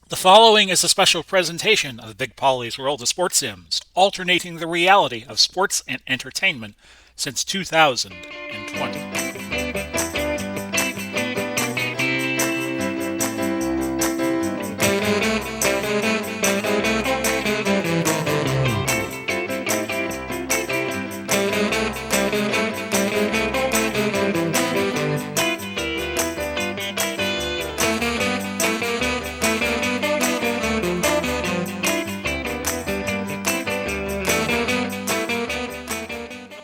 The following is a special presentation of Big Polly's World of Sports Sims, alternating the reality of sports and entertainment since 2020.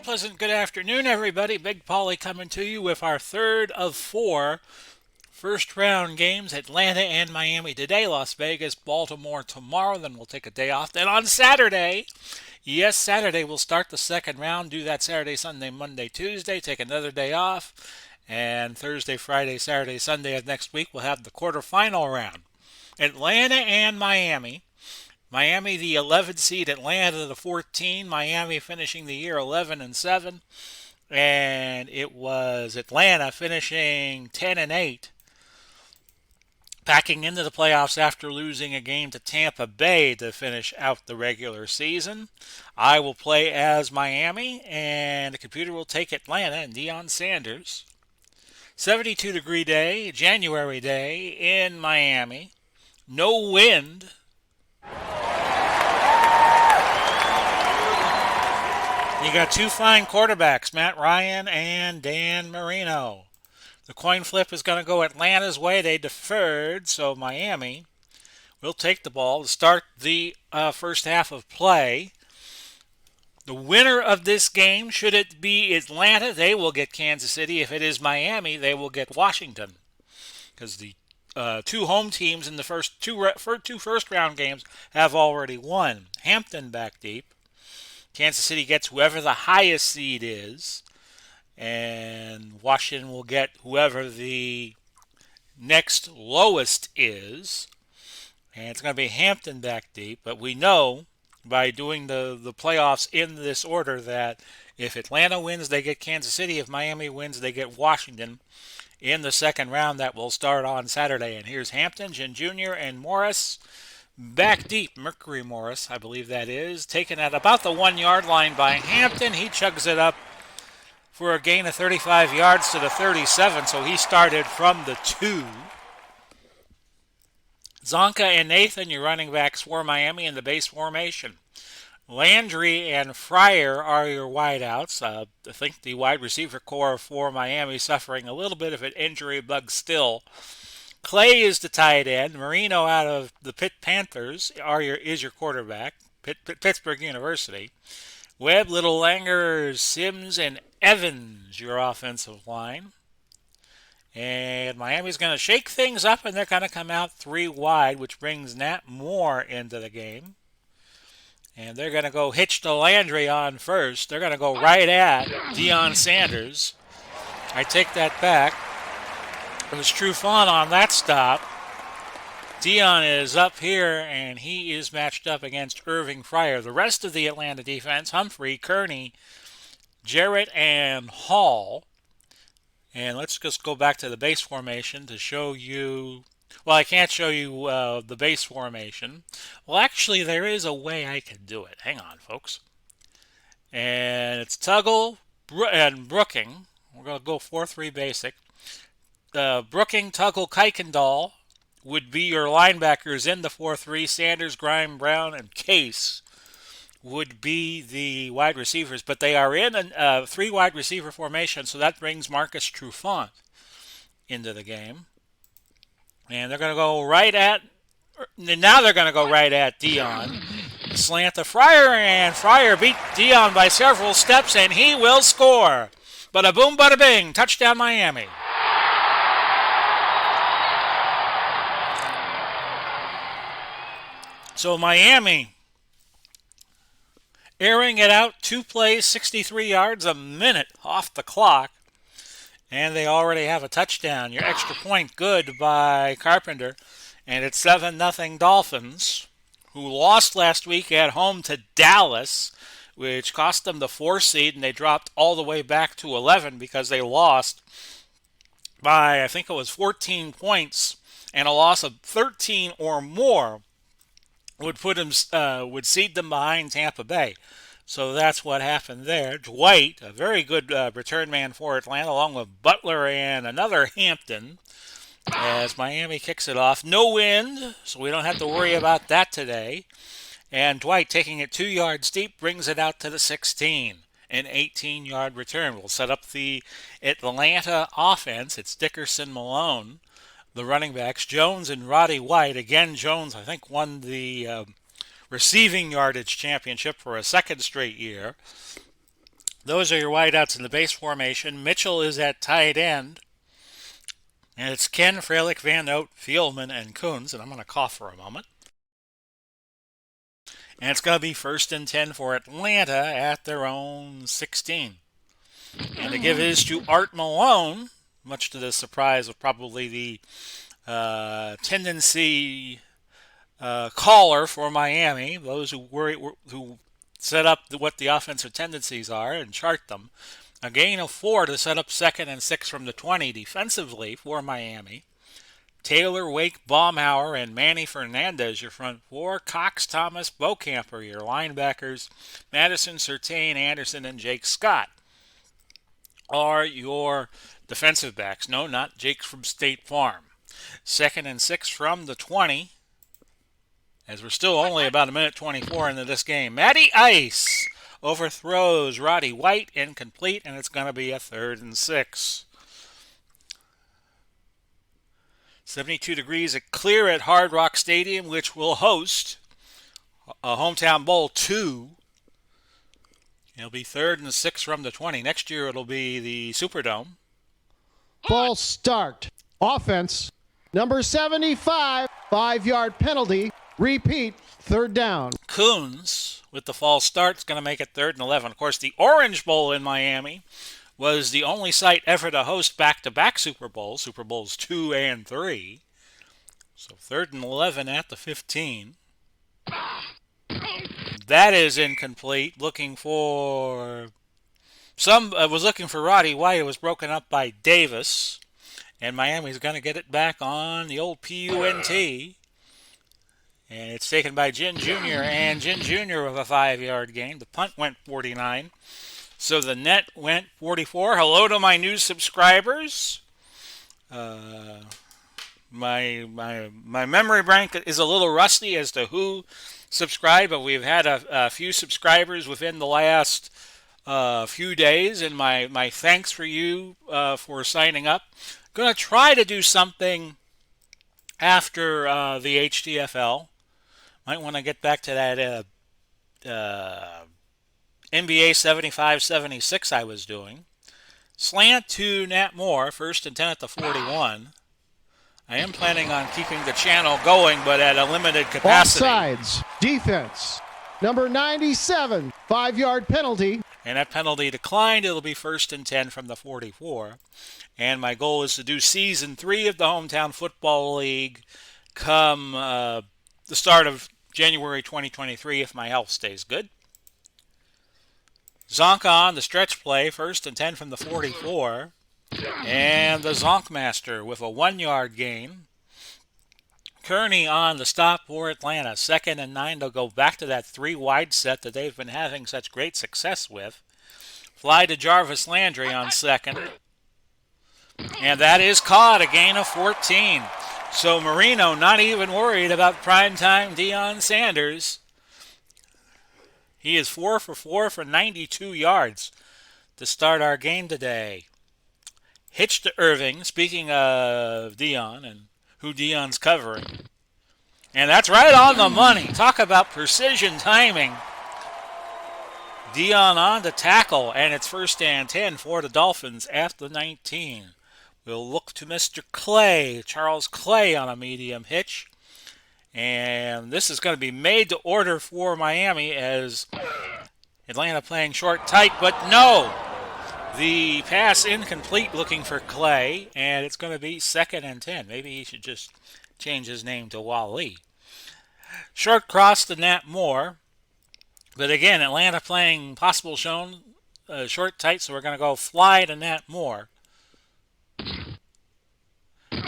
Pleasant good afternoon, everybody. Big Polly coming to you with our third of four first round games. Atlanta and Miami today, Las Vegas, Baltimore tomorrow. Then we'll take a day off. Then on Saturday, yes, Saturday, we'll start the second round. Do that Saturday, Sunday, Monday, Tuesday. Take another day off. And Thursday, Friday, Saturday, Sunday of next week, we'll have the quarterfinal round. Atlanta and Miami. Miami, the 11 seed, Atlanta, the 14. Miami finishing the year 11-7, and it was Atlanta finishing 10-8, packing into the playoffs after losing a game to Tampa Bay to finish out the regular season. I will play as Miami, and the computer will take Atlanta and Deion Sanders. 72-degree day, January day in Miami. No wind. You got two fine quarterbacks, Matt Ryan and Dan Marino. The coin flip is going to go Atlanta's way. They deferred, so Miami will take the ball to start the first half of play. The winner of this game, should it be Atlanta, they will get Kansas City. If it is Miami, they will get Washington. Because the two home teams in the first two first round games have already won. Hampton back deep. Kansas City gets whoever the highest seed is, and Washington will get whoever the next lowest is. And it's going to be Hampton back deep, but we know by doing the playoffs in this order that if Atlanta wins, they get Kansas City. If Miami wins, they get Washington in the second round that will start on Saturday. And here's Hampton, Jr., and Morris. Back deep, Mercury Morris, I believe that is, taken at about the 1 yard line by Hampton. He chugs it up for a gain of 35 yards to the 37, so he started from the 2. Zonka and Nathan, your running backs for Miami in the base formation. Landry and Fryer are your wideouts. I think the wide receiver core for Miami suffering a little bit of an injury bug still. Clay is the tight end. Marino out of the Pitt Panthers is your quarterback. Pittsburgh University. Webb, Little Langer, Sims, and Evans, your offensive line. And Miami's going to shake things up, and they're going to come out 3 wide, which brings Nat Moore into the game. And they're going to go hitch to Landry on first. They're going to go right at Deion Sanders. I take that back. It was true fun on that stop. Deion is up here, and he is matched up against Irving Fryer. The rest of the Atlanta defense, Humphrey, Kearney, Jarrett, and Hall. And let's just go back to the base formation to show you. Well, I can't show you the base formation. Well, actually, there is a way I can do it. Hang on, folks. And it's Tuggle and Brooking. We're going to go 4-3 basic. Brooking, Tuggle, Kuykendall would be your linebackers in the 4-3. Sanders, Grime, Brown, and Case would be the wide receivers. But they are in a 3 wide receiver formation, so that brings Marcus Trufant into the game. And they're going to go right at, now they're going to go right at Deion. Slant to Fryer, and Fryer beat Deion by several steps, and he will score. Bada boom, bada bing, touchdown Miami. So Miami airing it out, 2 plays, 63 yards, a minute off the clock, and they already have a touchdown. Your extra point good by Carpenter, and it's 7-0 Dolphins, who lost last week at home to Dallas, which cost them the 4 seed, and they dropped all the way back to 11 because they lost by, I think it was 14 points and a loss of 13 or more would seed them behind Tampa Bay. So that's what happened there. Dwight, a very good return man for Atlanta, along with Butler and another Hampton, as Miami kicks it off. No wind, so we don't have to worry about that today. And Dwight, taking it 2 yards deep, brings it out to the 16. An 18-yard return will set up the Atlanta offense. It's Dickerson, Malone, the running backs, Jones and Roddy White. Again, Jones, I think, won the receiving yardage championship for a second straight year. Those are your wideouts in the base formation. Mitchell is at tight end. And it's Ken, Freilich, Van Note, Fieldman, and Coons. And I'm going to cough for a moment. And it's going to be 1st and 10 for Atlanta at their own 16. And to give his to Art Malone, much to the surprise of probably the tendency caller for Miami, those who set up what the offensive tendencies are and chart them. A gain of 4 to set up 2nd and 6 from the 20 defensively for Miami. Taylor, Wake, Baumhauer, and Manny Fernandez, your front four. Cox, Thomas, Beaucamper, your linebackers. Madison, Surtain, Anderson, and Jake Scott are your defensive backs. No, not Jake from State Farm. 2nd and 6 from the 20, as we're still only about a minute 24 into this game. Matty Ice overthrows Roddy White, incomplete, and it's going to be a 3rd and 6. 72 degrees clear at Hard Rock Stadium, which will host a Hometown Bowl 2. It'll be 3rd and 6 from the 20. Next year it'll be the Superdome. False start. Offense. Number 75. 5-yard penalty. Repeat. 3rd down. Coons, with the false start, is going to make it 3rd and 11. Of course, the Orange Bowl in Miami was the only site ever to host back-to-back Super Bowls, Super Bowls 2 and 3. So 3rd and 11 at the 15. That is incomplete. Looking for was looking for Roddy White. It was broken up by Davis. And Miami's going to get it back on the old PUNT. And it's taken by Gin Jr. And Gin Jr. with a 5-yard gain. The punt went 49. So the net went 44. Hello to my new subscribers. My memory bank is a little rusty as to who subscribed, but we've had a few subscribers within the last few days, and my thanks for you for signing up. Going to try to do something after the HTFL. Might want to get back to that NBA 75-76 I was doing. Slant to Nat Moore, 1st and 10 at the 41. I am planning on keeping the channel going, but at a limited capacity. Offsides. Defense. Number 97. 5-yard penalty. And that penalty declined. It'll be 1st and 10 from the 44. And my goal is to do Season 3 of the Hometown Football League come the start of January 2023 if my health stays good. Zonk on the stretch play, 1st and 10 from the 44. And the Zonk Master with a 1-yard gain. Kearney on the stop for Atlanta, 2nd and 9. They'll go back to that 3-wide set that they've been having such great success with. Fly to Jarvis Landry on 2nd. And that is caught, a gain of 14. So Marino not even worried about primetime Deion Sanders. He is 4 for 4 for 92 yards to start our game today. Hitch to Irving, speaking of Deion and who Deion's covering. And that's right on the money. Talk about precision timing. Deion on to tackle, and it's 1st and 10 for the Dolphins at the 19. We'll look to Mr. Clay, Charles Clay, on a medium hitch. And this is going to be made to order for Miami as Atlanta playing short tight, but no. The pass incomplete, looking for Clay, and it's going to be 2nd and 10. Maybe he should just change his name to Wally. Short cross to Nat Moore. But again, Atlanta playing possible shown short tight, so we're going to go fly to Nat Moore.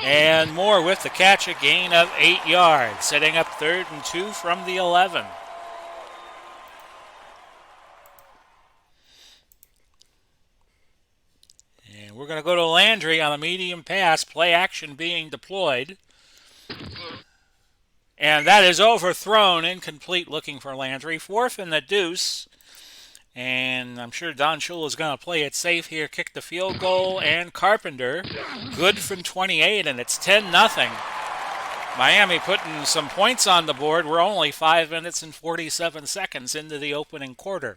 And Moore with the catch, a gain of 8 yards, setting up 3rd and 2 from the 11. And we're going to go to Landry on a medium pass, play action being deployed. And that is overthrown, incomplete, looking for Landry. 4th and the deuce. And I'm sure Don Shula is going to play it safe here, kick the field goal, and Carpenter, good from 28, and it's 10-0. Miami putting some points on the board. We're only 5 minutes and 47 seconds into the opening quarter.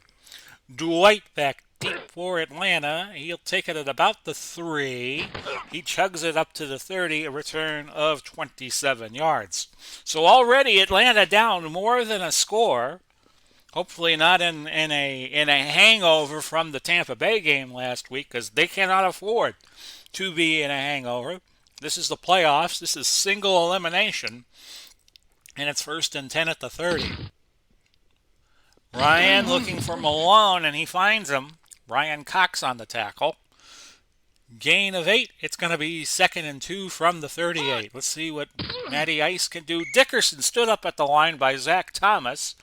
Dwight back deep for Atlanta. He'll take it at about the 3. He chugs it up to the 30, a return of 27 yards. So already Atlanta down more than a score. Hopefully not in a hangover from the Tampa Bay game last week, because they cannot afford to be in a hangover. This is the playoffs. This is single elimination. And it's 1st and 10 at the 30. Ryan looking for Malone, and he finds him. Ryan Cox on the tackle. Gain of 8. It's going to be 2nd and 2 from the 38. Let's see what Matty Ice can do. Dickerson stood up at the line by Zach Thomas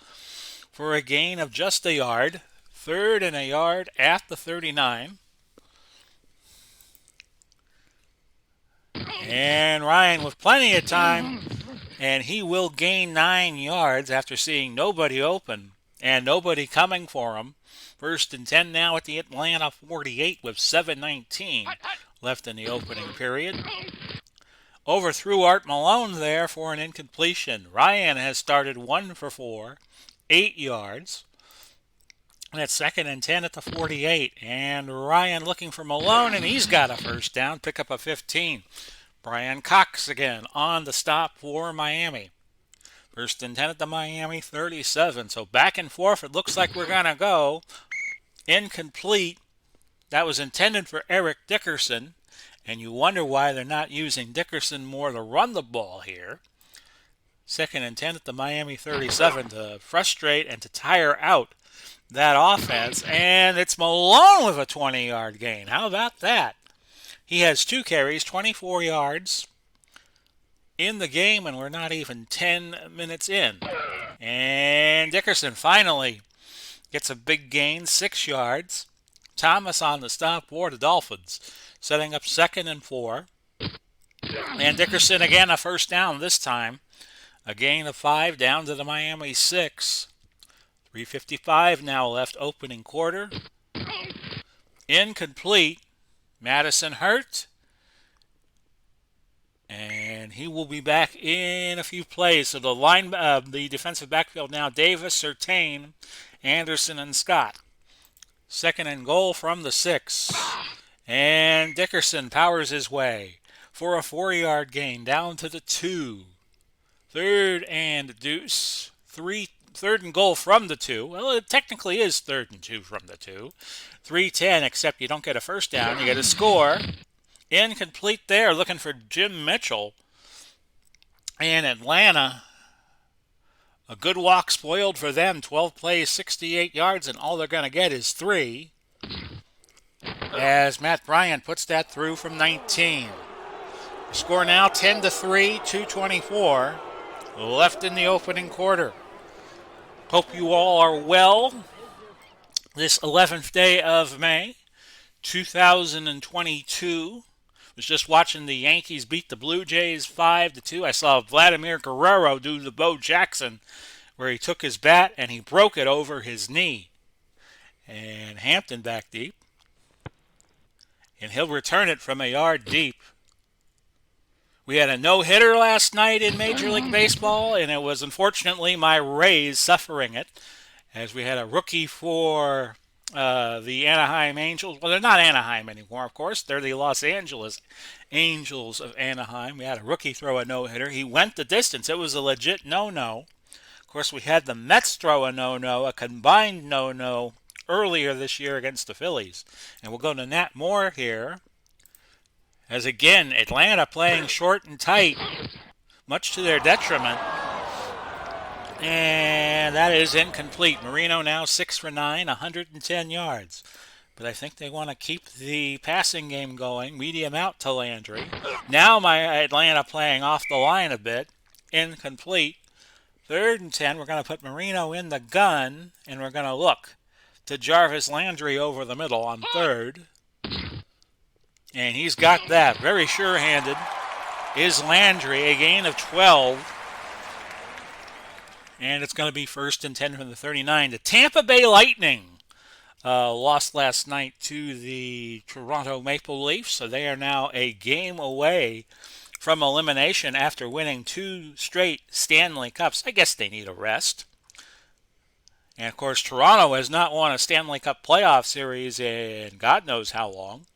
for a gain of just a yard. 3rd and a yard at the 39. And Ryan with plenty of time, and he will gain 9 yards after seeing nobody open and nobody coming for him. 1st and 10 now at the Atlanta 48 with 7:19 left in the opening period. Overthrew Art Malone there for an incompletion. Ryan has started 1 for 4, 8 yards. And it's 2nd and 10 at the 48. And Ryan looking for Malone, and he's got a 1st down, pick up a 15. Brian Cox again on the stop for Miami. 1st and 10 at the Miami 37. So back and forth, it looks like we're going to go. Incomplete. That was intended for Eric Dickerson. And you wonder why they're not using Dickerson more to run the ball here. 2nd and 10 at the Miami 37 to frustrate and to tire out that offense. And it's Malone with a 20-yard gain. How about that? He has 2 carries, 24 yards in the game, and we're not even 10 minutes in. And Dickerson finally gets a big gain, 6 yards. Thomas on the stop for the Dolphins, setting up 2nd and 4. And Dickerson again, a 1st down this time. A gain of 5 down to the Miami 6. 3:55 now left opening quarter. Incomplete. Madison hurt. And he will be back in a few plays. So the defensive backfield now, Davis, Surtain, Anderson, and Scott. 2nd and goal from the 6. And Dickerson powers his way for a 4-yard gain down to the 2. 3rd and deuce. 3rd and goal from the 2. Well, it technically is 3rd and 2 from the 2. 3:10, except you don't get a 1st down. You get a score. Incomplete there, looking for Jim Mitchell. And Atlanta, a good walk spoiled for them. 12 plays, 68 yards, and all they're going to get is 3. As Matt Bryant puts that through from 19. Score now 10-3, 2:24 left in the opening quarter. Hope you all are well this 11th day of May, 2022. Was just watching the Yankees beat the Blue Jays 5-2. I saw Vladimir Guerrero do the Bo Jackson, where he took his bat and he broke it over his knee. And Hampton back deep. And he'll return it from a yard deep. We had a no-hitter last night in Major League Baseball, and it was unfortunately my Rays suffering it, as we had a rookie for the Anaheim Angels. Well, they're not Anaheim anymore, of course. They're the Los Angeles Angels of Anaheim. We had a rookie throw a no-hitter. He went the distance. It was a legit no-no. Of course, we had the Mets throw a no-no, a combined no-no, earlier this year against the Phillies. And we'll go to Nat Moore here. As again, Atlanta playing short and tight, much to their detriment. And that is incomplete. Marino now 6 for 9, 110 yards. but I think they want to keep the passing game going. Medium out to Landry. Now my Atlanta playing off the line a bit. Incomplete. 3rd and 10. We're going to put Marino in the gun, and we're going to look to Jarvis Landry over the middle on 3rd. And he's got that. Very sure-handed is Landry. A gain of 12. And it's going to be 1st and 10 from the 39. The Tampa Bay Lightning lost last night to the Toronto Maple Leafs, so they are now a game away from elimination after winning 2 straight Stanley Cups. I guess they need a rest. And, of course, Toronto has not won a Stanley Cup playoff series in God knows how long.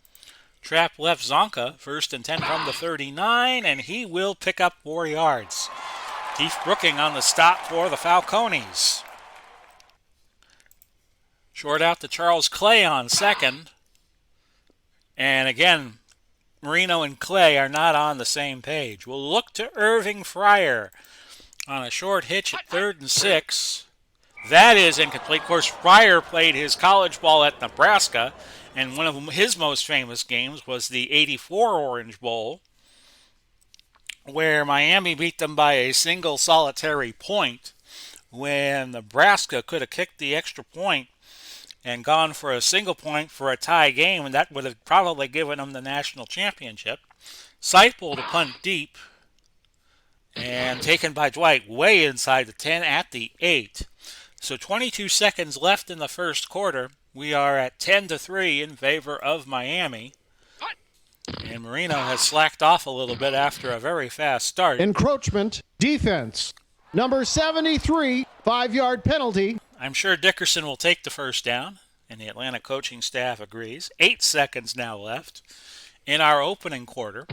Trap left Zonka, 1st and 10 from the 39, and he will pick up 4 yards. Keith Brooking on the stop for the Falcons. Short out to Charles Clay on 2nd. And again, Marino and Clay are not on the same page. We'll look to Irving Fryer on a short hitch at 3rd and 6. That is incomplete. Of course, Fryer played his college ball at Nebraska, and one of his most famous games was the '84 Orange Bowl, where Miami beat them by a single solitary point when Nebraska could have kicked the extra point and gone for a single point for a tie game, and that would have probably given them the national championship. Seipel to punt deep, and taken by Dwight way inside the 10 at the 8. So 22 seconds left in the first quarter. We are at 10-3 in favor of Miami. And Marino has slacked off a little bit after a very fast start. Encroachment, defense. Number 73, 5-yard penalty. I'm sure Dickerson will take the first down, and the Atlanta coaching staff agrees. 8 seconds now left in our opening quarter.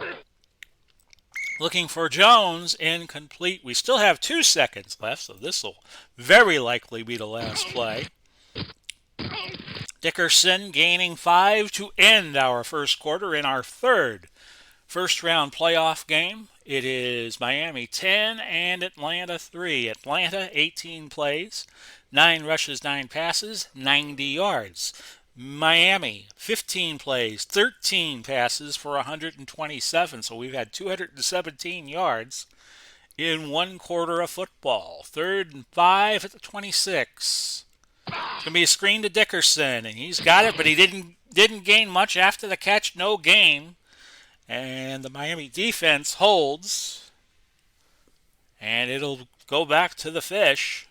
Looking for Jones, incomplete. We still have 2 seconds left, so this will very likely be the last play. Dickerson gaining 5 to end our first quarter in our 3rd first-round playoff game. It is Miami 10 and Atlanta 3. Atlanta 18 plays, 9 rushes, 9 passes, 90 yards. Miami 15 plays, 13 passes for 127. So we've had 217 yards in 1 quarter of football. 3rd and 5 at the 26. It's going to be a screen to Dickerson, and he's got it, but he didn't gain much after the catch. No gain. And the Miami defense holds, and it'll go back to the Fish.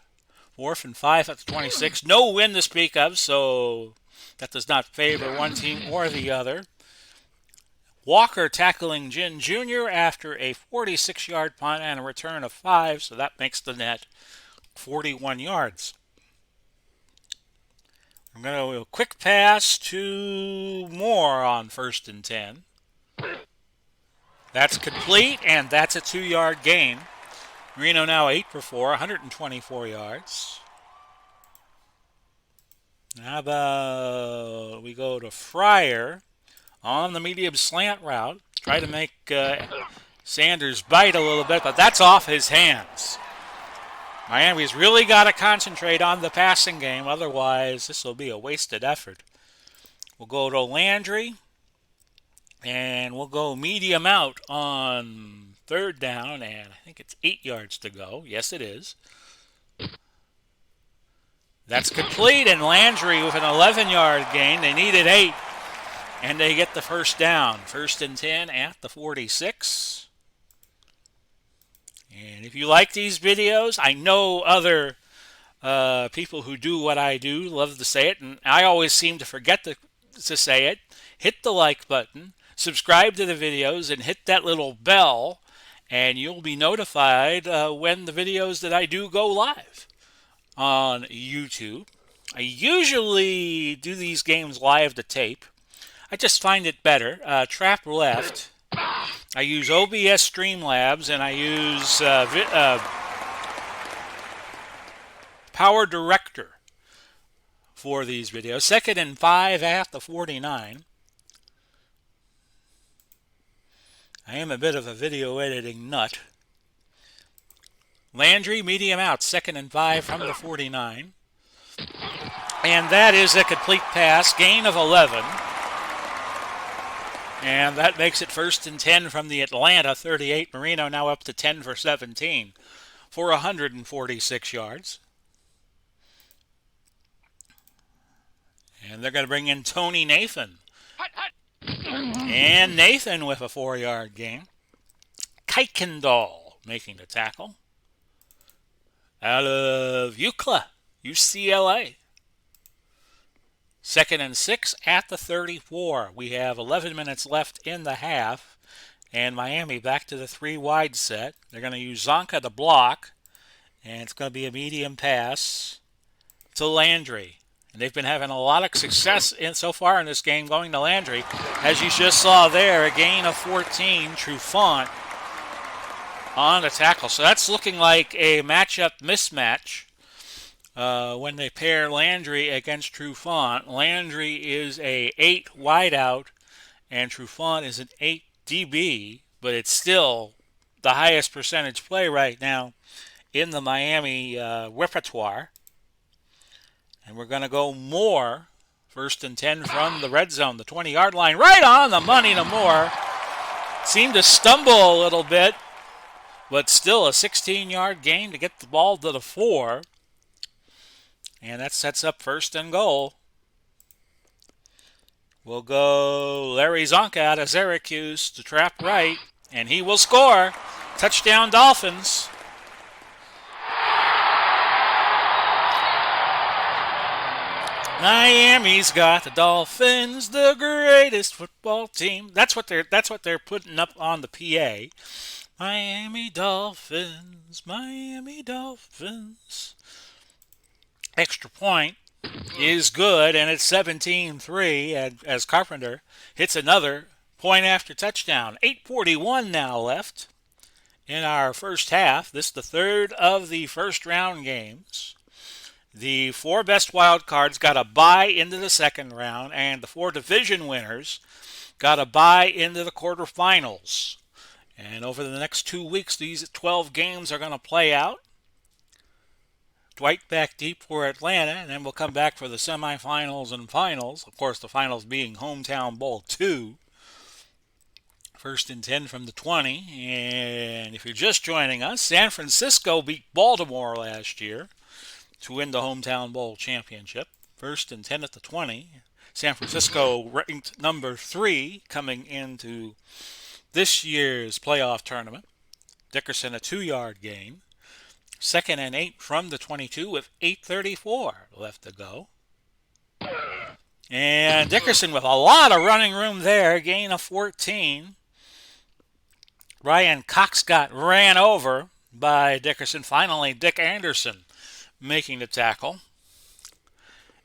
4th and 5 at the 26. No win to speak of, so that does not favor one team or the other. Walker tackling Ginn Jr. after a 46-yard punt and a return of 5, so that makes the net 41 yards. I'm going to do a quick pass to Moore on 1st and 10. That's complete, and that's a 2-yard gain. Marino now 8 for 4, 124 yards. How about we go to Fryer on the medium slant route. Try to make Sanders bite a little bit, but that's off his hands. Miami's really got to concentrate on the passing game, otherwise this will be a wasted effort. We'll go to Landry, and we'll go medium out on 3rd down, and I think it's 8 yards to go. Yes, it is. That's complete, and Landry with an 11-yard gain. They needed 8, and they get the first down. 1st and 10 at the 46. And if you like these videos, I know other people who do what I do love to say it, and I always seem to forget to say it. Hit the like button, subscribe to the videos, and hit that little bell, and you'll be notified when the videos that I do go live on YouTube. I usually do these games live to tape. I just find it better. Trap left. I use OBS Streamlabs, and I use Power Director for these videos. 2nd and 5 at the 49. I am a bit of a video editing nut. Landry, medium out, 2nd and 5 from the 49. And that is a complete pass, gain of 11. And that makes it 1st and 10 from the Atlanta 38. Marino now up to 10 for 17 for 146 yards. And they're going to bring in Tony Nathan. And Nathan with a 4-yard gain. Kuykendall making the tackle. Out of UCLA. 2nd and 6 at the 34. We have 11 minutes left in the half. And Miami back to the 3 wide set. They're going to use Zonka to block. And it's going to be a medium pass to Landry. And they've been having a lot of success so far in this game going to Landry. As you just saw there, a gain of 14. Trufant on the tackle. So that's looking like a matchup mismatch when they pair Landry against Trufant. Landry is a 8 wideout and Trufant is an 8 DB, but it's still the highest percentage play right now in the Miami repertoire. And we're going to go Moore, 1st and 10 from the red zone, the 20-yard line, right on the money to Moore. Seemed to stumble a little bit, but still a 16-yard gain to get the ball to the 4. And that sets up 1st and goal. We'll go Larry Zonka out of Syracuse to trap right, and he will score. Touchdown Dolphins. Miami's got the Dolphins, the greatest football team. That's what they're putting up on the PA. Miami Dolphins, Miami Dolphins. Extra point is good, and it's 17-3 as Carpenter hits another point after touchdown. 8:41 now left in our first half. This is the 3rd of the first round games. The 4 best wild cards got a bye into the 2nd round, and the 4 division winners got a bye into the quarterfinals. And over the next 2 weeks, these 12 games are going to play out. Dwight back deep for Atlanta, and then we'll come back for the semifinals and finals. Of course, the finals being Hometown Bowl 2. 1st and 10 from the 20. And if you're just joining us, San Francisco beat Baltimore last year to win the Hometown Bowl championship. 1st and 10 at the 20. San Francisco ranked number 3 coming into this year's playoff tournament. Dickerson a 2-yard gain. 2nd and 8 from the 22 with 8:34 left to go. And Dickerson with a lot of running room there, gain of 14. Ryan Cox got ran over by Dickerson. Finally, Dick Anderson making the tackle.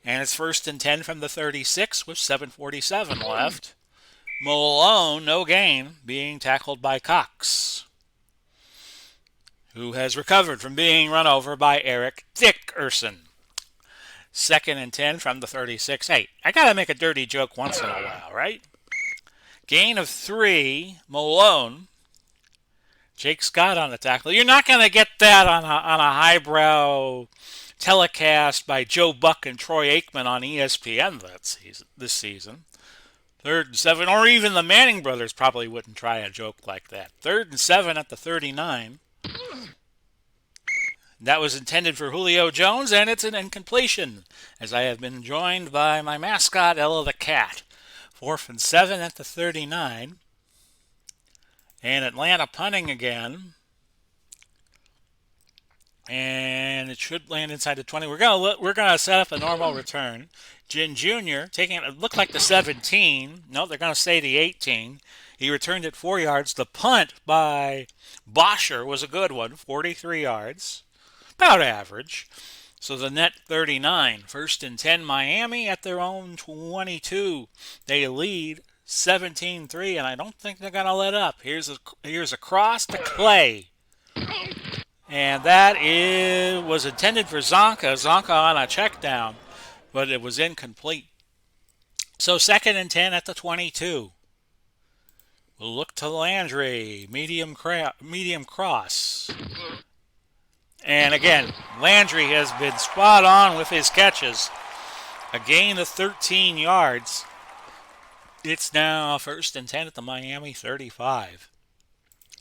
And it's 1st and 10 from the 36 with 7:47 left. Malone, no gain, being tackled by Cox, who has recovered from being run over by Eric Dickerson. 2nd and 10 from the 36. Hey, I got to make a dirty joke once in a while, right? Gain of 3, Malone. Jake Scott on the tackle. You're not going to get that on a highbrow telecast by Joe Buck and Troy Aikman on ESPN this season. 3rd and 7, or even the Manning brothers probably wouldn't try a joke like that. 3rd and 7 at the 39. That was intended for Julio Jones, and it's an incompletion, as I have been joined by my mascot, Ella the Cat. 4th and 7 at the 39. And Atlanta punting again. And it should land inside the 20. We're gonna set up a normal return. Jin Jr. taking it looked like the 17. No, they're gonna stay the 18. He returned it 4 yards. The punt by Bosher was a good one, 43 yards. About average. So the net 39. 1st and 10 Miami at their own 22. They lead 17-3, and I don't think they're going to let up. Here's a cross to Clay. And that was intended for Zonka. Zonka on a check down, but it was incomplete. So 2nd and 10 at the 22. We'll look to Landry, medium cross. And again, Landry has been spot on with his catches. A gain of 13 yards. It's now 1st and 10 at the Miami 35.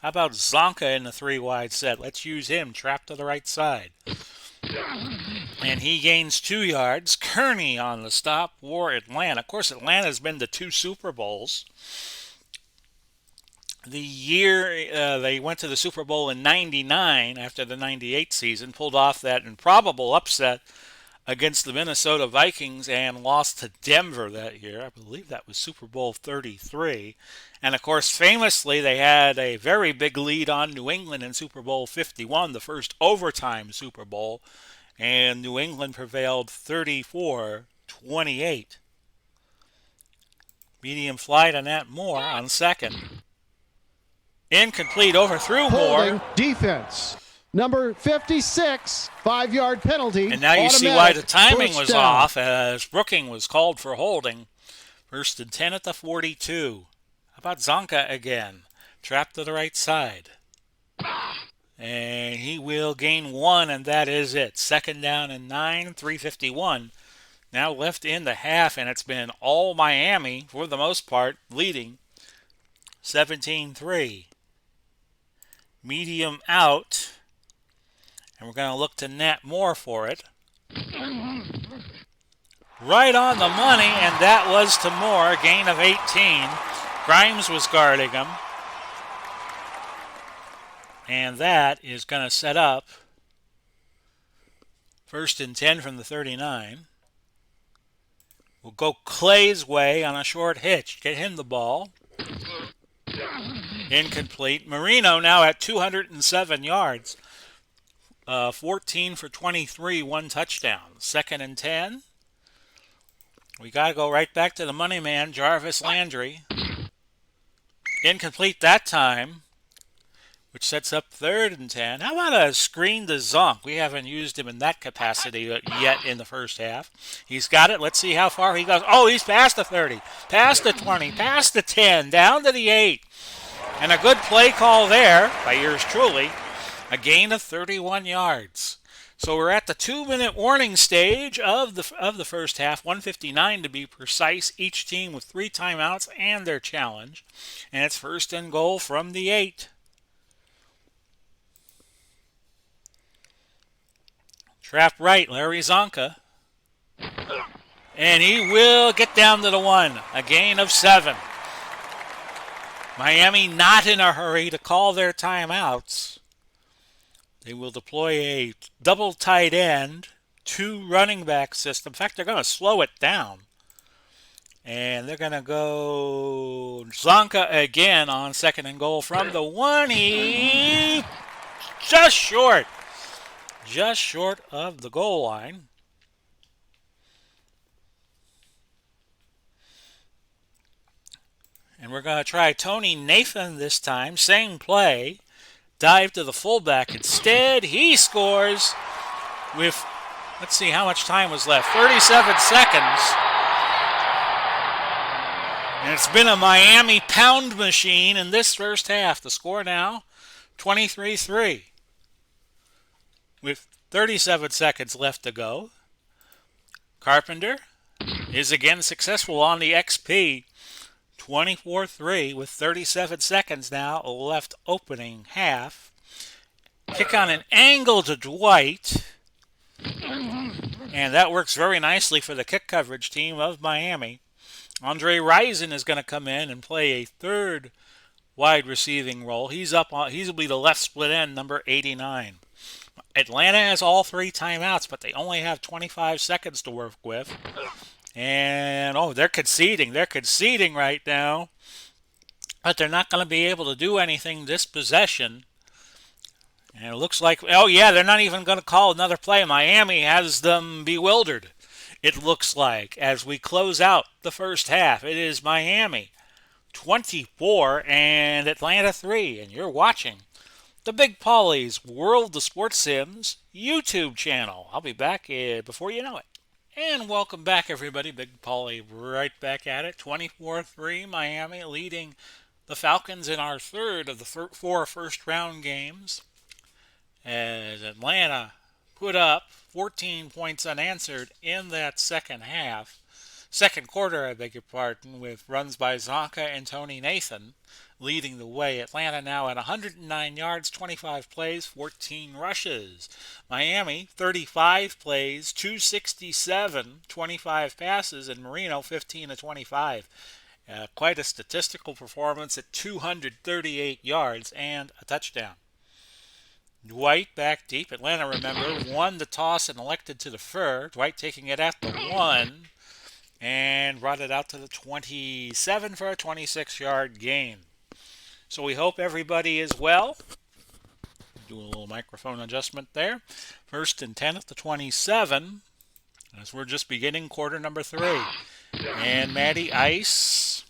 How about Zonka in the 3-wide set? Let's use him, trapped to the right side. And he gains 2 yards. Kearney on the stop for Atlanta. Of course, Atlanta's been to 2 Super Bowls. The year they went to the Super Bowl in 99 after the 98 season, pulled off that improbable upset against the Minnesota Vikings and lost to Denver that year. I believe that was Super Bowl 33. And of course, famously, they had a very big lead on New England in Super Bowl 51, the first overtime Super Bowl. And New England prevailed 34-28. Medium fly to Nat Moore on second. Incomplete, overthrew Holding Moore. defense. Number 56, 5-yard penalty. And now you see why the timing First was down. off, as Brooking was called for holding. 1st and 10 at the 42. How about Zonka again? Trapped to the right side. And he will gain 1, and that is it. 2nd down and 9, 3:51. Now left in the half, and it's been all Miami, for the most part, leading 17-3. Medium out. And we're going to look to Nat Moore for it. Right on the money, and that was to Moore, a gain of 18. Grimes was guarding him. And that is going to set up 1st and 10 from the 39. We'll go Clay's way on a short hitch. Get him the ball. Incomplete. Marino now at 207 yards. 14 for 23, 1 touchdown. 2nd and 10. We got to go right back to the money man, Jarvis Landry. Incomplete that time, which sets up 3rd and 10. How about a screen to Zonk? We haven't used him in that capacity yet in the first half. He's got it. Let's see how far he goes. Oh, he's past the 30, past the 20, past the 10, down to the 8. And a good play call there by yours truly. A gain of 31 yards. So we're at the 2-minute warning stage of the first half, 1:59 to be precise. Each team with 3 timeouts and their challenge. And it's 1st and goal from the 8. Trap right, Larry Zonka. And he will get down to the 1. A gain of 7. Miami not in a hurry to call their timeouts. They will deploy a double tight end, 2 running back system. In fact, they're going to slow it down. And they're going to go Zonka again on 2nd and goal from the 1. He just short of the goal line. And we're going to try Tony Nathan this time. Same play. Dive to the fullback instead. He scores with, let's see how much time was left. 37 seconds. And it's been a Miami pound machine in this first half. The score now, 23-3. With 37 seconds left to go. Carpenter is again successful on the XP. 24-3 with 37 seconds now left opening half. Kick on an angle to Dwight. And that works very nicely for the kick coverage team of Miami. Andre Rison is going to come in and play a 3rd wide receiving role. He's will be the left split end, number 89. Atlanta has all 3 timeouts, but they only have 25 seconds to work with. And, they're conceding. They're conceding right now. But they're not going to be able to do anything this possession. And it looks like, they're not even going to call another play. Miami has them bewildered, it looks like, as we close out the first half. It is Miami 24 and Atlanta 3. And you're watching the Big Paulie's World of Sports Sims YouTube channel. I'll be back before you know it. And welcome back, everybody. Big Paulie right back at it. 24-3, Miami leading the Falcons in our 3rd of the 4 first-round games. As Atlanta put up 14 points unanswered in that second quarter, I beg your pardon, with runs by Zonka and Tony Nathan leading the way. Atlanta now at 109 yards, 25 plays, 14 rushes. Miami, 35 plays, 267, 25 passes, and Marino, 15 to 25. Quite a statistical performance at 238 yards and a touchdown. Dwight back deep. Atlanta, remember, won the toss and elected to defer. Dwight taking it at the 1 and brought it out to the 27 for a 26-yard gain. So we hope everybody is well. Do a little microphone adjustment there. 1st and 10 at the 27 as we're just beginning quarter number 3. And Matty Ice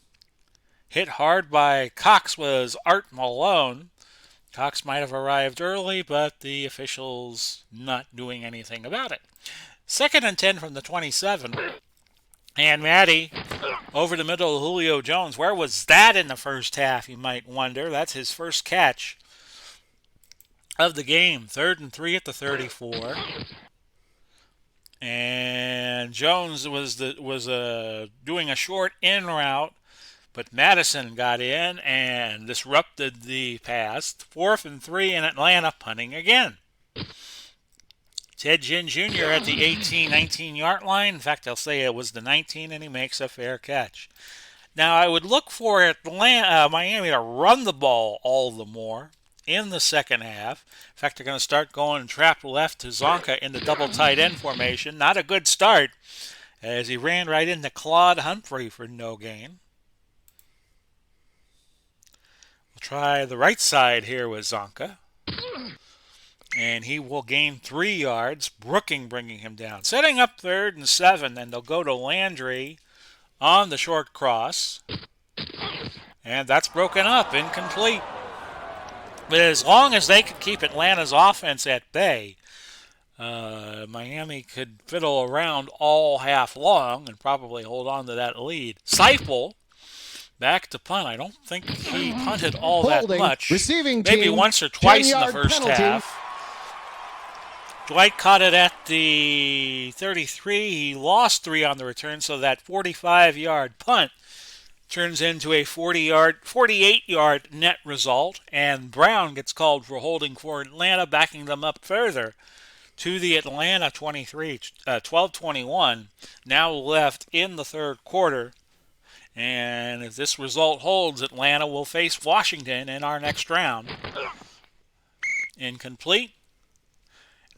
hit hard by Cox was Art Malone. Cox might have arrived early, but the officials not doing anything about it. 2nd and 10 from the 27. And Matty over the middle of Julio Jones. Where was that in the first half, you might wonder? That's his first catch of the game. 3rd and 3 at the 34. And Jones was doing a short in route, but Madison got in and disrupted the pass. 4th and 3 in Atlanta, punting again. Ted Ginn Jr. at the 18, 19-yard line. In fact, I'll say it was the 19, and he makes a fair catch. Now, I would look for Miami to run the ball all the more in the second half. In fact, they're going to start going trap left to Zonka in the double tight end formation. Not a good start, as he ran right into Claude Humphrey for no gain. We'll try the right side here with Zonka. And he will gain 3 yards. Brooking bringing him down. Setting up 3rd and 7, and they'll go to Landry on the short cross. And that's broken up, incomplete. But as long as they could keep Atlanta's offense at bay, Miami could fiddle around all half long and probably hold on to that lead. Seifel back to punt. I don't think he punted all that much. Receiving maybe team, once or twice in the first penalty. half. Dwight caught it at the 33. He lost 3 on the return, so that 45-yard punt turns into a 48-yard net result, and Brown gets called for holding for Atlanta, backing them up further to the Atlanta 23, 12-21, now left in the third quarter. And if this result holds, Atlanta will face Washington in our next round. Incomplete.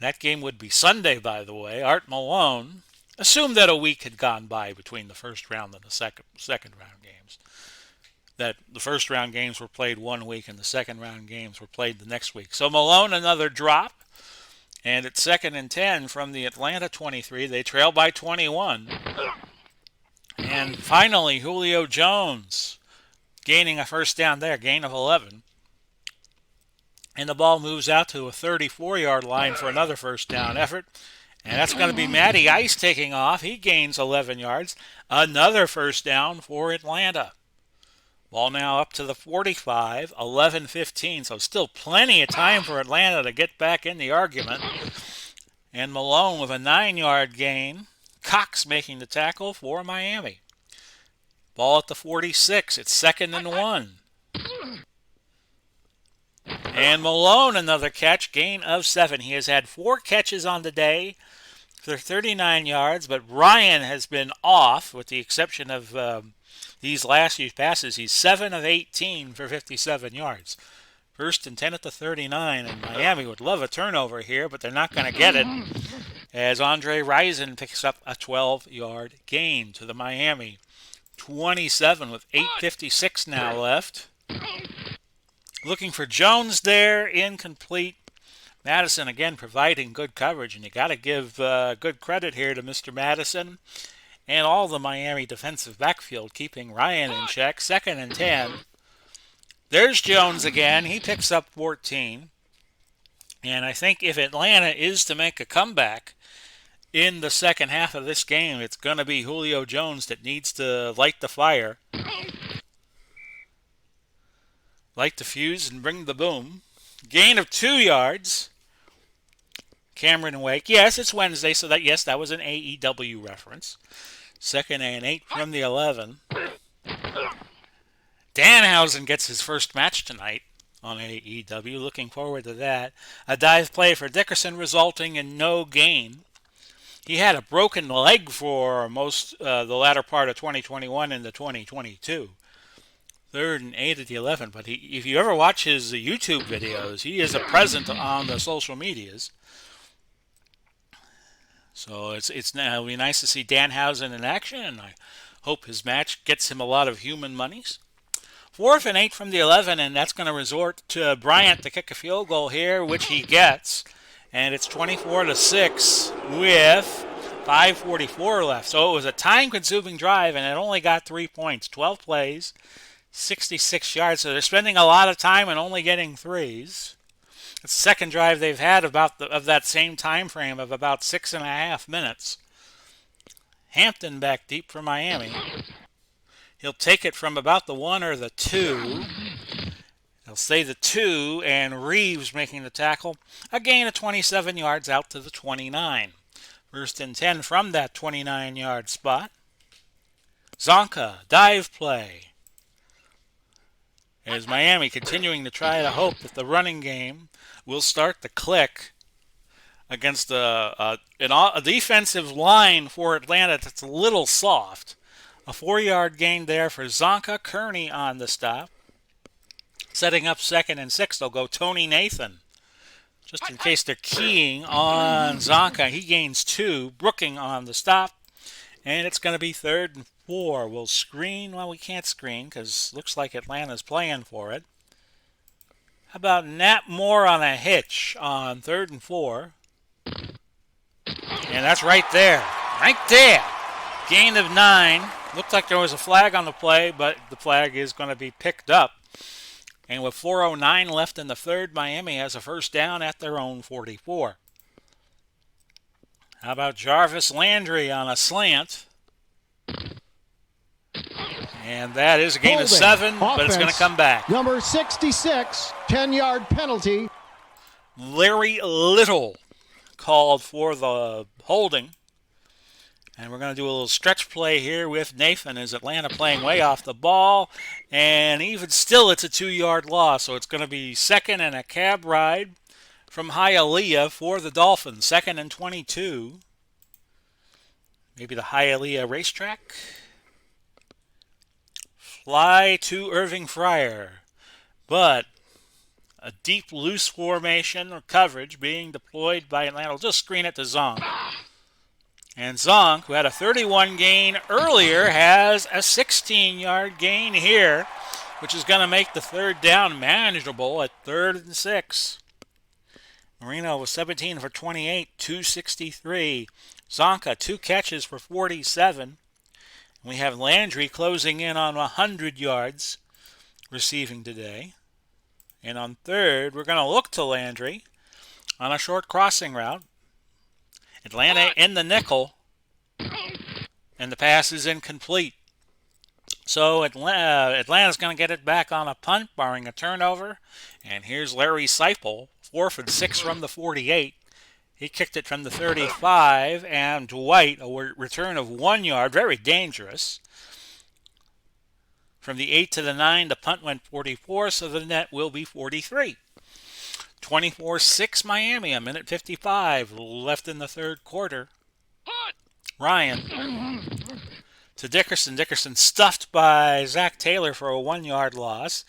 That game would be Sunday, by the way. Art Malone assumed that a week had gone by between the first round and the second round games. That the first round games were played 1 week and the second round games were played the next week. So Malone, another drop. And it's 2nd and 10 from the Atlanta 23. They trail by 21. And finally, Julio Jones gaining a first down there, gain of 11. And the ball moves out to a 34-yard line for another first down effort. And that's going to be Matty Ice taking off. He gains 11 yards. Another first down for Atlanta. Ball now up to the 45, 11-15. So still plenty of time for Atlanta to get back in the argument. And Malone with a 9-yard gain. Cox making the tackle for Miami. Ball at the 46. It's 2nd and 1. And Malone, another catch, gain of 7. He has had 4 catches on the day for 39 yards, but Ryan has been off, with the exception of these last few passes. He's 7 of 18 for 57 yards. 1st and 10 at the 39, and Miami would love a turnover here, but they're not going to get it, as Andre Rison picks up a 12-yard gain to the Miami 27 with 8:56 now left. Looking for Jones there, incomplete. Madison again providing good coverage, and you got to give good credit here to Mr. Madison and all the Miami defensive backfield keeping Ryan in check. 2nd and 10. There's Jones again. He picks up 14. And I think if Atlanta is to make a comeback in the second half of this game, it's going to be Julio Jones that needs to light the fire. Light the fuse and bring the boom. Gain of 2 yards. Cameron Wake. Yes, it's Wednesday, so that was an AEW reference. 2nd and 8 from the 11. Danhausen gets his first match tonight on AEW. Looking forward to that. A dive play for Dickerson resulting in no gain. He had a broken leg for most the latter part of 2021 into 2022. 3rd and 8 at the 11. But if you ever watch his YouTube videos, he is a presence on the social medias. So it'll be nice to see Danhausen in action, and I hope his match gets him a lot of human monies. 4th and 8 from the 11, and that's going to resort to Bryant to kick a field goal here, which he gets. And it's 24-6 with 5:44 left. So it was a time-consuming drive, and it only got 3 points. 12 plays, 66 yards. So they're spending a lot of time and only getting threes. It's the second drive they've had of that same time frame of about 6.5 minutes. Hampton back deep for Miami. He'll take it from about the 1 or the 2. He'll say the 2, and Reeves making the tackle. A gain of 27 yards out to the 29. 1st and 10 from that 29-yard spot. Zonka, dive play. As Miami continuing to try to hope that the running game will start to click against a defensive line for Atlanta that's a little soft. A 4-yard gain there for Zonka. Kearney on the stop. Setting up 2nd and 6, they'll go Tony Nathan. Just in case they're keying on Zonka, he gains 2. Brooking on the stop. And it's going to be 3rd and 4. We'll screen. Well, we can't screen because looks like Atlanta's playing for it. How about Nat Moore on a hitch on 3rd and 4? And that's right there. Right there. Gain of 9. Looked like there was a flag on the play, but the flag is going to be picked up. And with 4:09 left in the 3rd, Miami has a first down at their own 44. How about Jarvis Landry on a slant? And that is a gain of 7, but it's going to come back. Number 66, 10-yard penalty. Larry Little called for the holding. And we're going to do a little stretch play here with Nathan as Atlanta playing way off the ball. And even still, it's a 2-yard loss. So it's going to be 2nd and a cab ride from Hialeah for the Dolphins. 2nd and 22. Maybe the Hialeah racetrack. Fly to Irving Fryer. But a deep, loose formation or coverage being deployed by Atlanta. We'll just screen it to Zonk. And Zonk, who had a 31 gain earlier, has a 16-yard gain here, which is going to make the 3rd down manageable at 3rd and 6. Marino was 17 for 28, 263. Zonka, 2 catches for 47. We have Landry closing in on 100 yards receiving today. And on 3rd, we're going to look to Landry on a short crossing route. Atlanta in the nickel, and the pass is incomplete. So Atlanta's going to get it back on a punt, barring a turnover. And here's Larry Seipel, 4th and 6 from the 48. He kicked it from the 35, and Dwight, a return of 1 yard, very dangerous. From the 8 to the 9, the punt went 44, so the net will be 43. 24-6 Miami, a minute 55 left in the 3rd quarter. Ryan to Dickerson. Dickerson stuffed by Zach Taylor for a 1-yard loss.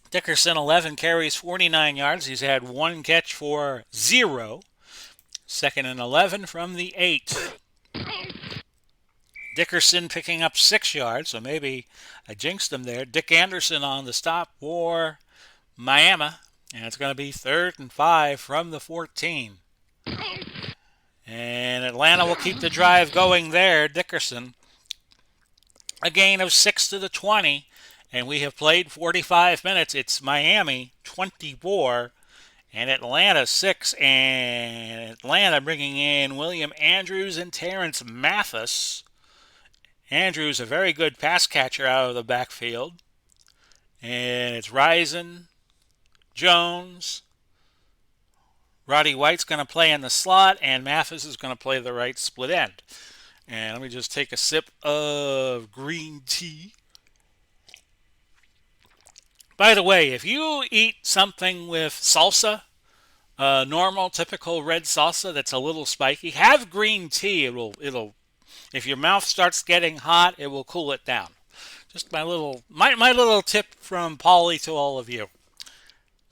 Dickerson, 11 carries, 49 yards. He's had 1 catch for 0. 2nd and 11 from the 8. Dickerson picking up 6 yards, so maybe I jinxed him there. Dick Anderson on the stop for Miami. And it's going to be 3rd and 5 from the 14. And Atlanta will keep the drive going there. Dickerson, a gain of 6 to the 20. And we have played 45 minutes. It's Miami 24 and Atlanta 6. And Atlanta bringing in William Andrews and Terrence Mathis. Andrews, a very good pass catcher out of the backfield. And it's Rison, Jones, Roddy White's going to play in the slot, and Mathis is going to play the right split end. And let me just take a sip of green tea. By the way, if you eat something with salsa, normal, typical red salsa that's a little spiky, have green tea. It'll. If your mouth starts getting hot, it will cool it down. Just my little tip from Paulie to all of you.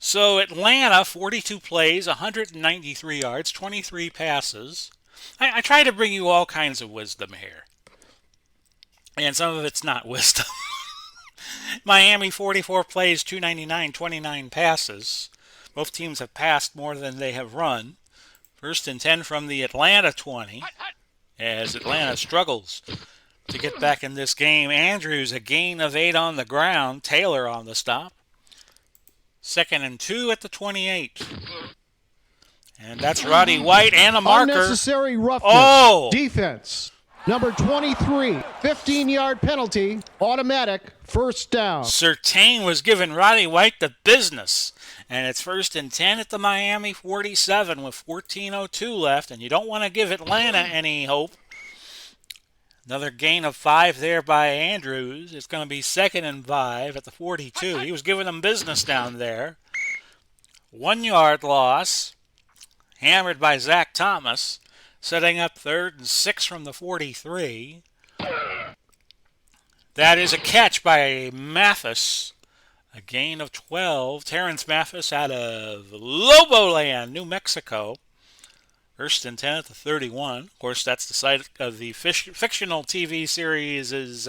So Atlanta, 42 plays, 193 yards, 23 passes. I try to bring you all kinds of wisdom here. And some of it's not wisdom. Miami, 44 plays, 299, 29 passes. Both teams have passed more than they have run. First and 10 from the Atlanta 20, as Atlanta struggles to get back in this game. Andrews, a gain of 8 on the ground. Taylor on the stop. Second and 2 at the 28. And that's Roddy White and a marker. Unnecessary roughness. Oh! Defense. Number 23, 15-yard penalty, automatic, first down. Surtain was giving Roddy White the business. And it's first and 10 at the Miami 47 with 14:02 left. And you don't want to give Atlanta any hope. Another gain of 5 there by Andrews. It's going to be second and 5 at the 42. He was giving them business down there. 1 yard loss. Hammered by Zach Thomas. Setting up third and 6 from the 43. That is a catch by Mathis. A gain of 12. Terrence Mathis out of Loboland, New Mexico. First and 10 at the 31. Of course, that's the site of the fictional TV series is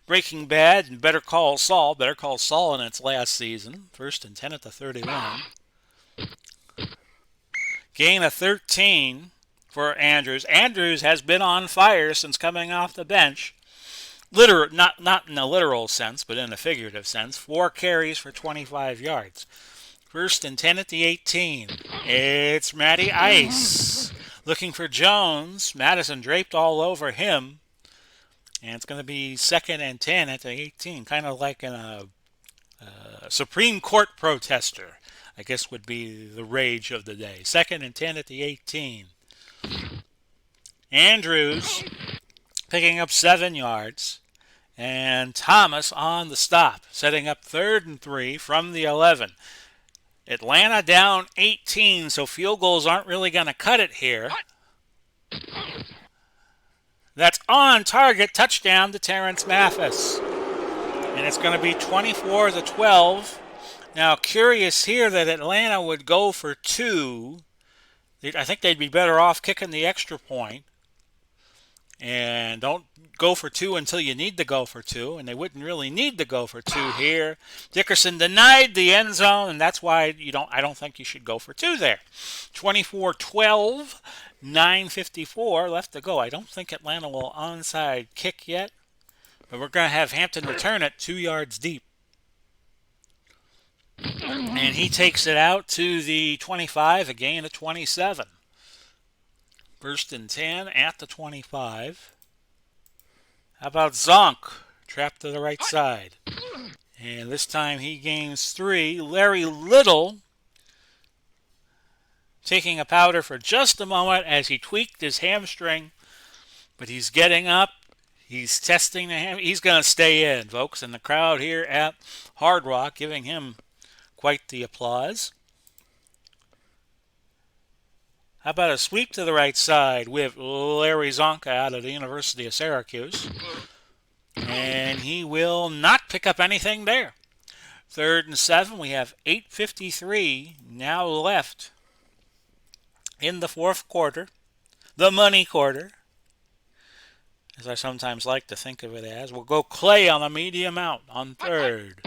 Breaking Bad and Better Call Saul. Better Call Saul in its last season. First and 10 at the 31. Gain of 13 for Andrews. Andrews has been on fire since coming off the bench. Not in a literal sense, but in a figurative sense. 4 carries for 25 yards. First and 10 at the 18. It's Matty Ice looking for Jones. Madison draped all over him. And it's going to be second and 10 at the 18. Kind of like a Supreme Court protester, I guess would be the rage of the day. Second and 10 at the 18. Andrews picking up 7 yards. And Thomas on the stop, setting up third and 3 from the 11. Atlanta down 18, so field goals aren't really going to cut it here. That's on target, touchdown to Terrence Mathis. And it's going to be 24-12. Now, curious here that Atlanta would go for 2. I think they'd be better off kicking the extra point. And don't go for 2 until you need to go for 2. And they wouldn't really need to go for 2 here. Dickerson denied the end zone, and that's why I don't think you should go for 2 there. 24-12, 9:54 left to go. I don't think Atlanta will onside kick yet. But we're going to have Hampton return it 2 yards deep. And he takes it out to the 25, a gain of 27. First and 10 at the 25. How about Zonk? Trapped to the right side. And this time he gains 3. Larry Little taking a powder for just a moment as he tweaked his hamstring. But he's getting up. He's testing the hamstring. He's going to stay in, folks. And the crowd here at Hard Rock giving him quite the applause. How about a sweep to the right side with Larry Zonka out of the University of Syracuse? And he will not pick up anything there. Third and 7. We have 8:53 now left in the fourth quarter. The money quarter, as I sometimes like to think of it as. We'll go Clay on a medium out on third.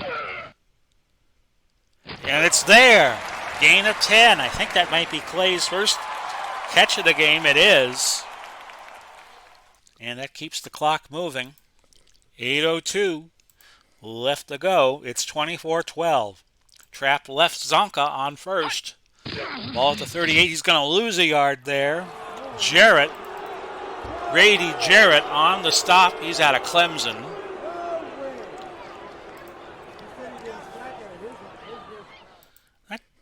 And it's there. Gain of 10. I think that might be Clay's first catch of the game. It is. And that keeps the clock moving. 8:02 left to go. It's 24-12. Trapped left Zonka on first. Ball at the 38. He's going to lose a yard there. Jarrett. Grady Jarrett on the stop. He's out of Clemson.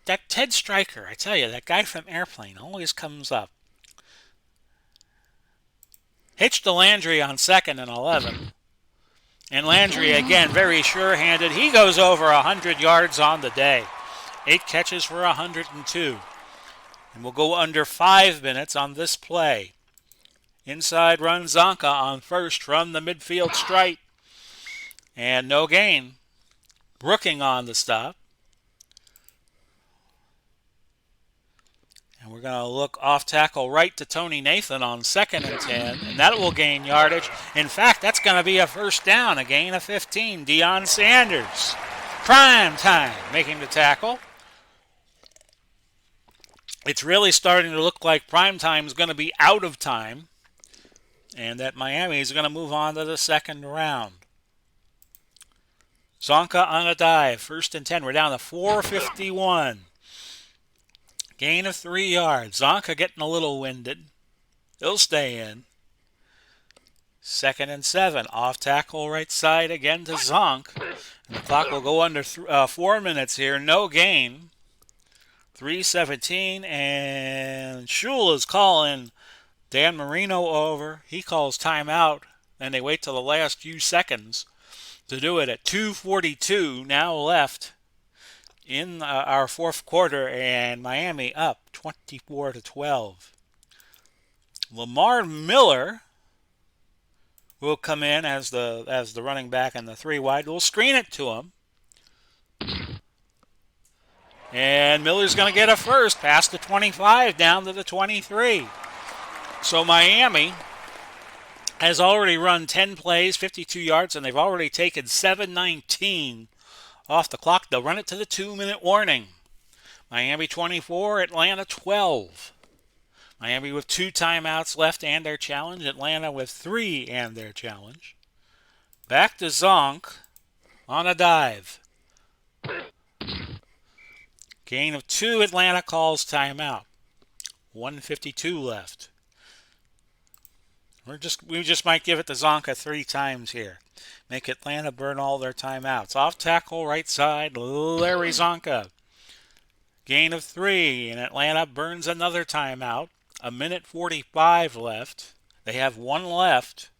that Ted Stryker, I tell you, that guy from Airplane always comes up. Hitch to Landry on 2nd and 11. And Landry, again, very sure-handed. He goes over 100 yards on the day. 8 catches for 102. And we'll go under 5 minutes on this play. Inside run Zonka on first from the midfield stripe. And no gain. Brooking on the stop. And we're going to look off tackle right to Tony Nathan on 2nd and 10. And that will gain yardage. In fact, that's going to be a first down, a gain of 15. Deion Sanders. Prime time making the tackle. It's really starting to look like prime time is going to be out of time. And that Miami is going to move on to the second round. Zonka on a dive. 1st and 10. We're down to 4:51. Gain of 3 yards. Zonka getting a little winded. He'll stay in. 2nd and 7. Off tackle right side again to Zonk. And the clock will go under 4 minutes here. No gain. 3:17. And Shule is calling Dan Marino over. He calls timeout. And they wait till the last few seconds to do it at 2:42 now left in our fourth quarter, and Miami up 24-12. Lamar Miller will come in as the running back in the 3 wide. We'll screen it to him. And Miller's going to get a first, past the 25 down to the 23. So Miami has already run 10 plays, 52 yards, and they've already taken 7:19 off the clock. They'll run it to the 2-minute warning. Miami 24, Atlanta 12. Miami with 2 timeouts left and their challenge. Atlanta with 3 and their challenge. Back to Zonk on a dive. Gain of 2, Atlanta calls timeout. 1:52 left. We just might give it to Zonka 3 times here. Make Atlanta burn all their timeouts. Off tackle, right side, Larry Zonka. Gain of 3, and Atlanta burns another timeout. 1:45 left. They have 1 left.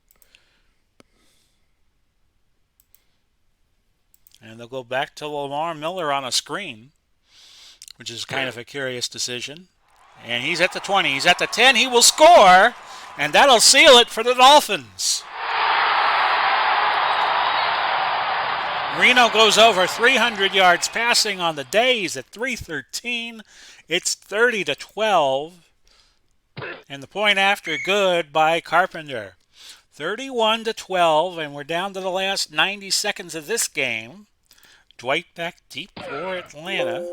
And they'll go back to Lamar Miller on a screen, which is kind of a curious decision. And he's at the 20. He's at the 10. He will score. And that'll seal it for the Dolphins. Reno goes over 300 yards passing on the day. He's at 313. It's 30-12. And the point after good by Carpenter. 31-12, and we're down to the last 90 seconds of this game. Dwight back deep for Atlanta.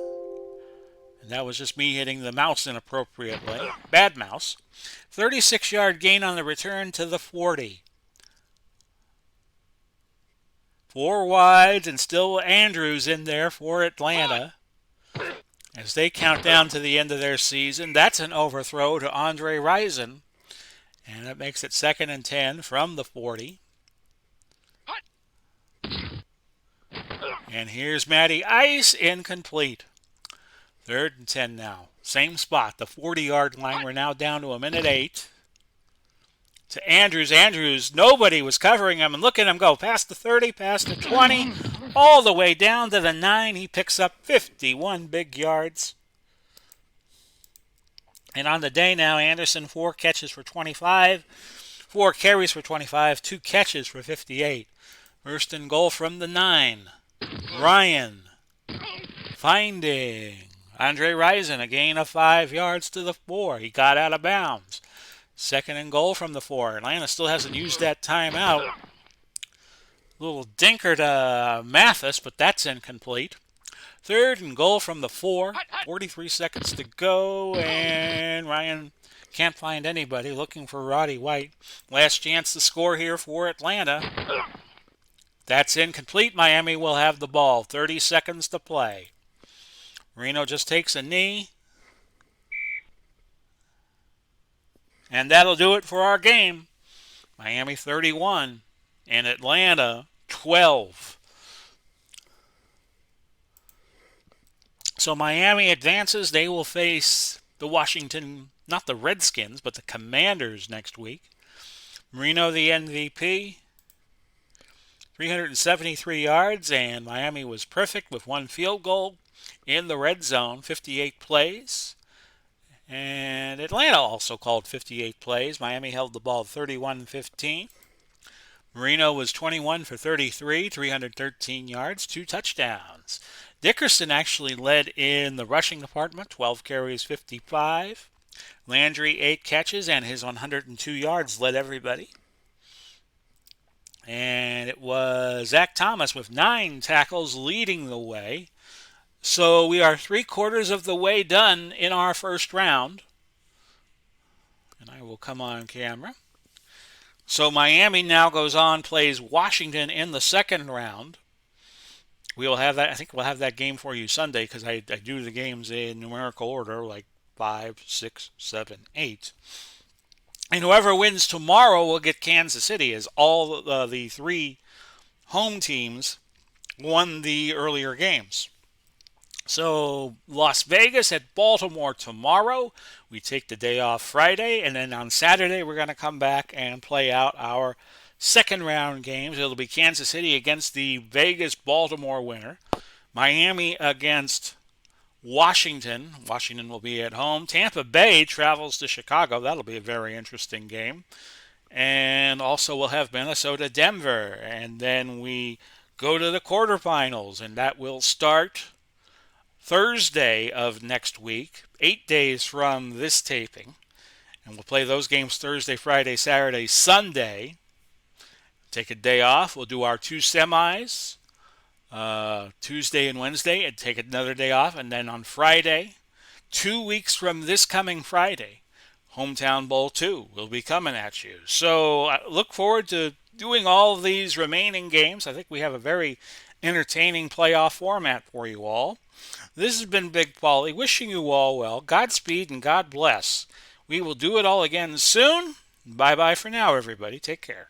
And that was just me hitting the mouse inappropriately. Bad mouse. 36-yard gain on the return to the 40. 4 wides and still Andrews in there for Atlanta. As they count down to the end of their season, that's an overthrow to Andre Rison. And that makes it 2nd and 10 from the 40. And here's Matty Ice, incomplete. 3rd and 10 now. Same spot, the 40-yard line. We're now down to 1:08. To Andrews. Andrews, nobody was covering him. And look at him go. Past the 30, past the 20, all the way down to the 9. He picks up 51 big yards. And on the day now, Anderson, 4 catches for 25. 4 carries for 25. 2 catches for 58. First and goal from the 9. Ryan finding Andre Rison, a gain of 5 yards to the 4. He got out of bounds. 2nd and goal from the 4. Atlanta still hasn't used that timeout. Little dinker to Mathis, but that's incomplete. 3rd and goal from the 4. 43 seconds to go, and Ryan can't find anybody. Looking for Roddy White. Last chance to score here for Atlanta. That's incomplete. Miami will have the ball. 30 seconds to play. Reno just takes a knee. And that'll do it for our game. Miami 31 and Atlanta 12. So Miami advances. They will face the Washington, not the Redskins, but the Commanders next week. Marino, the MVP, 373 yards, and Miami was perfect with one field goal in the red zone, 58 plays. And Atlanta also called 58 plays. Miami held the ball 31-15. Marino was 21 for 33, 313 yards, 2 touchdowns. Dickerson actually led in the rushing department, 12 carries, 55. Landry, 8 catches, and his 102 yards led everybody. And it was Zach Thomas with 9 tackles leading the way. So we are 3/4 of the way done in our first round. And I will come on camera. So Miami now goes on, plays Washington in the second round. We will have that. I think we'll have that game for you Sunday because I do the games in numerical order, like 5, 6, 7, 8. And whoever wins tomorrow will get Kansas City, as all the 3 home teams won the earlier games. So Las Vegas at Baltimore tomorrow. We take the day off Friday, and then on Saturday we're going to come back and play out our second round games. It'll be Kansas City against the Vegas-Baltimore winner. Miami against Washington. Washington will be at home. Tampa Bay travels to Chicago. That'll be a very interesting game. And also we'll have Minnesota-Denver. And then we go to the quarterfinals, and that will start Thursday of next week, 8 days from this taping. And we'll play those games Thursday, Friday, Saturday, Sunday. Take a day off. We'll do our 2 semis, Tuesday and Wednesday, and take another day off. And then on Friday, 2 weeks from this coming Friday, Hometown Bowl 2 will be coming at you. So I look forward to doing all of these remaining games. I think we have a very entertaining playoff format for you all. This has been Big Paulie, wishing you all well. Godspeed and God bless. We will do it all again soon. Bye-bye for now, everybody. Take care.